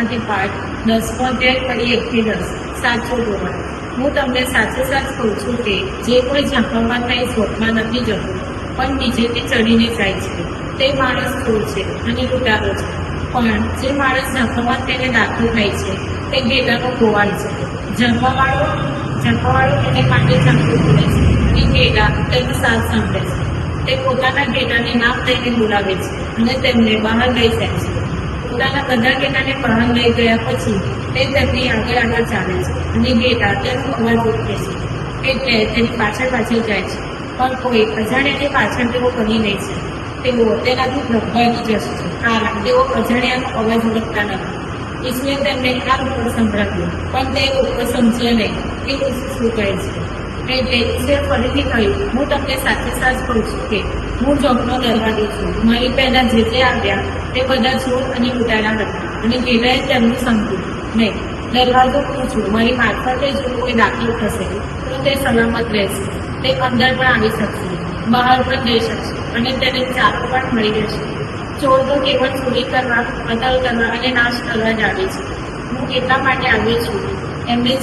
શાંતિ પાઠ 10મો અધ્યાય ફરી 1 થી 10 સાચો ગોવાળ। હું તમને સાચે સાચ કહું છું કે જે કોઈ ઝાંખવામાં થાય શોધમાં નથી જતો પણ નીચેથી ચડીને જાય છે તે માણસ ચોર છે અને લૂંટારો છે, પણ જે માણસ ઝાંખવામાં તેને દાખલ થાય છે તે ઘેટાનો ગોવાળ છે। ઝાંખવાળો તેને માટે ઝાંખું બોલે છે અને ઘેટા તેનો સાથ સાંભળે છે। તે પોતાના ઘેટાને નામ લઈને બોલાવે છે અને તેમને બહાર લઈ જાય છે। પોતાના બધા ઘેટાને બહાર લઈ ગયા પછી તે તેમની આગળ ચાલે છે અને ઘેટા તેનો અવાજ ઓળખે છે એટલે તેની પાછળ જાય છે, પણ કોઈ અજાણ્યાની પાછળ તેઓ બની લે છે। તેઓ તેનાથી ભાગી જશે, કારણ તેઓ અજાણ્યાનો અવાજ ઓળખતા નથી। ઈસુએ તેમને આ લોકો સંભળાવ્યું, પણ તે લોકો સમજ્યા નહીં કે ઈસુ શું કહે છે। એટલે ઈસુએ ફરીથી કહ્યું, હું તમને સાચે સાચ કહું છું કે હું ચોકનો દરવાજો છું। મારી પહેલા જે આવ્યા તે બધા ચોર અને લૂંટારા હતા અને ઘેટાએ તેમનું સાંભળ્યું નહીં। દરવાજો હું છું, મારી મારફતે જો કોઈ દાખલ થશે તો તે સલામત રહેશે। તે અંદર પણ આવી શકશે, બહાર પણ જઈ શકશે અને તેને ચારો પણ મળી જશે। ચોર તો કેવળ ચોરી કરવા, કતલ કરવા અને નાશ કરવા જ આવે છે। હું એટલા માટે આવ્યો છું એમને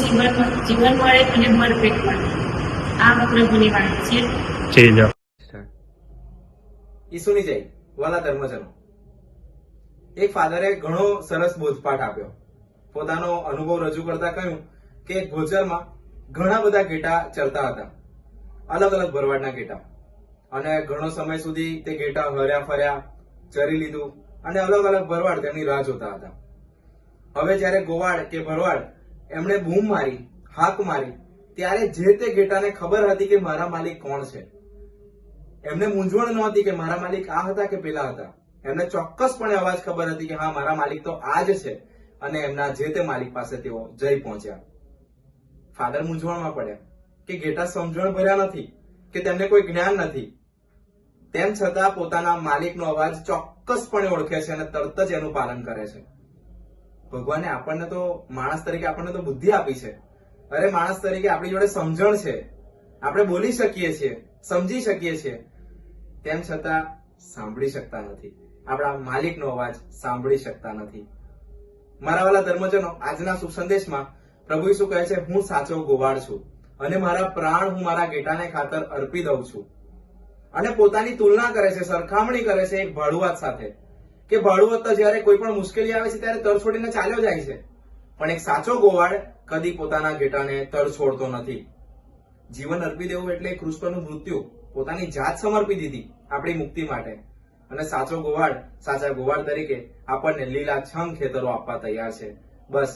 જીવન મળે અને ભરપેટ મળે। આ પ્રભુની વાણી છે। ઈસુની જય વાલા ધર્મજનો, એક ફાધરે ઘણો સરસ બોધપાઠ આપ્યો। પોતાનો અનુભવ રજૂ કરતા કહ્યું કે એક ગોચરમાં ઘણા બધા ઘેટા ચરતા હતા, અલગ અલગ ભરવાડના ઘેટા, અને ઘણો સમય સુધી તે ઘેટા હર્યા ફર્યા, ચરી લીધું અને અલગ અલગ ભરવાડ તેમની રાહ જોતા હતા। હવે જ્યારે ગોવાળ કે ભરવાડ એમણે બૂમ મારી, હાક મારી, ત્યારે જે તે ઘેટાને ખબર હતી કે મારા માલિક કોણ છે। એમને મૂંઝવણ નહોતી કે મારા માલિક આ હતા કે પેલા હતા। એમને ચોક્કસપણે અવાજ ખબર હતી કે હા, મારા માલિક તો આ જ છે, અને એમના જે તે માલિક પાસે તેઓ જઈ પહોંચ્યા। ફાધર મૂંઝવણમાં પડ્યા કે ઘેટા સમજણ ભર્યા નથી કે તેમને કોઈ જ્ઞાન નથી, તેમ છતાં પોતાના માલિકનો અવાજ ચોક્કસપણે ઓળખે છે અને તરત જ એનું પાલન કરે છે। ભગવાને આપણને તો માણસ તરીકે આપણને તો બુદ્ધિ આપી છે, અરે માણસ તરીકે આપણી જોડે સમજણ છે, આપણે બોલી શકીએ છીએ, સમજી શકીએ છીએ, તેમ છતાં સાંભળી શકતા નથી, આપણા માલિકનો અવાજ સાંભળી શકતા નથી। મારા વાલા ધર્મજનો, આજના શુભ સંદેશમાં પ્રભુ ઈસુ કહે છે, હું સાચો ગોવાળ છું અને મારા પ્રાણ હું મારા ઘેટાને ખાતર અર્પી દઉં છું। અને પોતાની તુલના કરે છે, સરખામણી કરે છે એક ભાડુઆત સાથે, કે ભાડુઆત તો જયારે કોઈ પણ મુશ્કેલી આવે છે ત્યારે તર છોડીને ચાલ્યો જાય છે, પણ એક સાચો ગોવાળ કદી પોતાના ઘેટાને તર છોડતો નથી। જીવન અર્પી દેવું એટલે ક્રૂસ પરનું મૃત્યુ, પોતાની જાત સમર્પી દીધી આપણી મુક્તિ માટે। અને સાચો ગોવાળ, સાચા ગોવાળ તરીકે આપણને લીલાછમ ખેતરો આપવા તૈયાર છે। બસ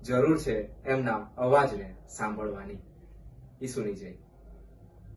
જરૂર છે એમના અવાજને સાંભળવાની। ઈસુની જય।